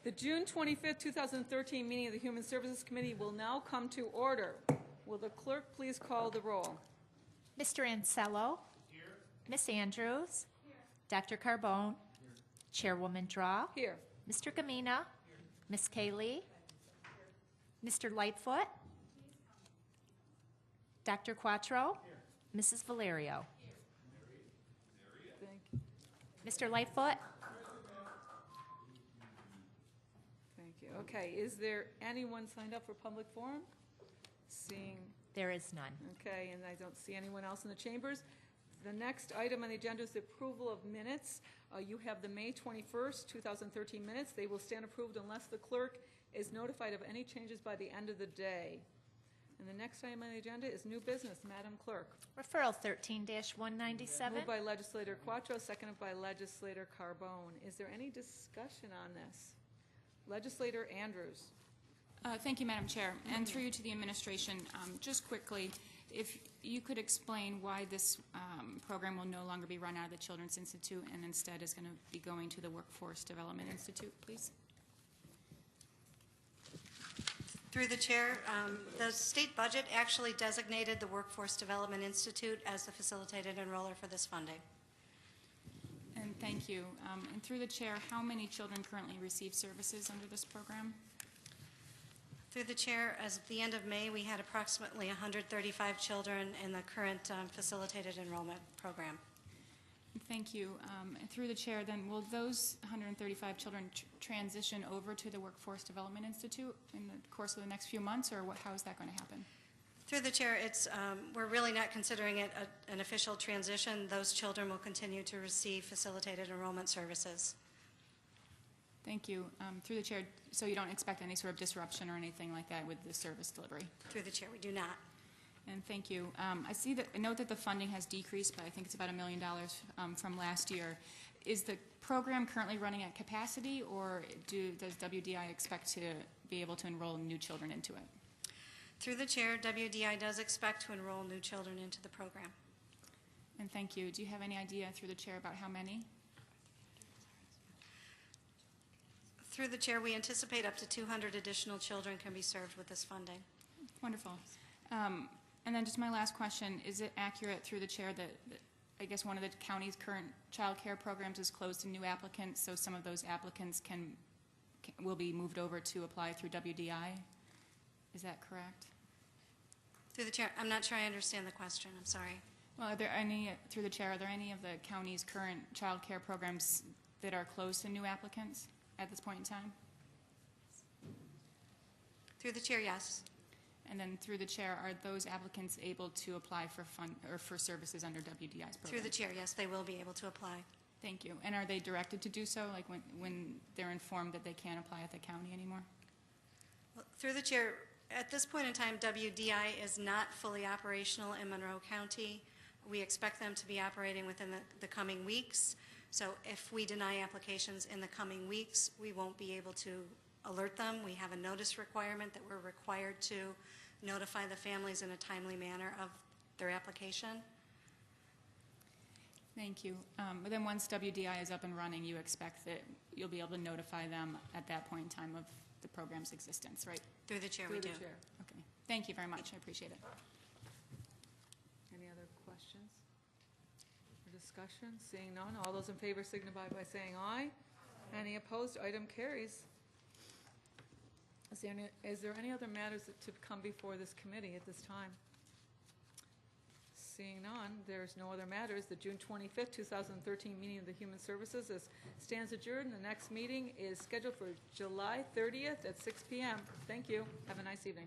The June 25th, 2013 meeting of the Human Services Committee will now come to order. Will the clerk please call the roll? Mr. Ansello. Here. Ms. Andrews. Here. Dr. Carbone. Here. Chairwoman Draw. Here. Mr. Gamina. Here. Ms. Kaylee. Mr. Lightfoot. Dr. Quattro. Here. Mrs. Valerio. Here. Thank you. Mr. Lightfoot. Thank you. Okay, is there anyone signed up for public forum? Seeing. There is none. Okay, and I don't see anyone else in the chambers. The next item on the agenda is the approval of minutes. You have the May 21st, 2013 minutes. They will stand approved unless the clerk is notified of any changes by the end of the day. And the next item on the agenda is new business. Madam Clerk. Referral 13-197. Moved by Legislator Quattro, seconded by Legislator Carbone. Is there any discussion on this? Legislator Andrews. Thank you, Madam Chair. And through you to the administration, just quickly, if you could explain why this program will no longer be run out of the Children's Institute and instead is going to be going to the Workforce Development Institute, please. Through the chair, the state budget actually designated the Workforce Development Institute as the facilitated enroller for this funding. And thank you. And through the chair, how many children currently receive services under this program? Through the chair, as of the end of May, we had approximately 135 children in the current facilitated enrollment program. Thank you. And through the chair, then, will those 135 children transition over to the Workforce Development Institute in the course of the next few months, or how is that going to happen? Through the chair, we're really not considering it an official transition. Those children will continue to receive facilitated enrollment services. Thank you. Through the chair, so you don't expect any sort of disruption or anything like that with the service delivery? Through the chair, we do not. And thank you. I note that the funding has decreased, but I think it's about $1 million from last year. Is the program currently running at capacity, or does WDI expect to be able to enroll new children into it? Through the chair, WDI does expect to enroll new children into the program. And thank you. Do you have any idea, through the chair, about how many? Through the chair, we anticipate up to 200 additional children can be served with this funding. Wonderful. And then just my last question, is it accurate, through the chair, that I guess one of the county's current child care programs is closed to new applicants, so some of those applicants will be moved over to apply through WDI? Is that correct? Through the chair, I'm not sure I understand the question. I'm sorry. Well, through the chair, are there any of the county's current child care programs that are closed to new applicants at this point in time? Through the chair, yes. And then through the chair, are those applicants able to apply for services under WDI's program? Through the chair, yes, they will be able to apply. Thank you. And are they directed to do so, like when they're informed that they can't apply at the county anymore? Well, through the chair, at this point in time, WDI is not fully operational in Monroe County. We expect them to be operating within the coming weeks. So if we deny applications in the coming weeks, we won't be able to alert them. We have a notice requirement that we're required to notify the families in a timely manner of their application. Thank you. But then once WDI is up and running, you expect that you'll be able to notify them at that point in time of the program's existence, right? Through the chair, we do. Chair. Okay. Thank you very much. I appreciate it. Any other questions or discussion? Seeing none, all those in favor signify by saying aye. Any opposed? Item carries. Is there any other matters to come before this committee at this time? Seeing none, there's no other matters. The June 25th, 2013 meeting of the Human Services stands adjourned. The next meeting is scheduled for July 30th at 6 p.m. Thank you. Have a nice evening.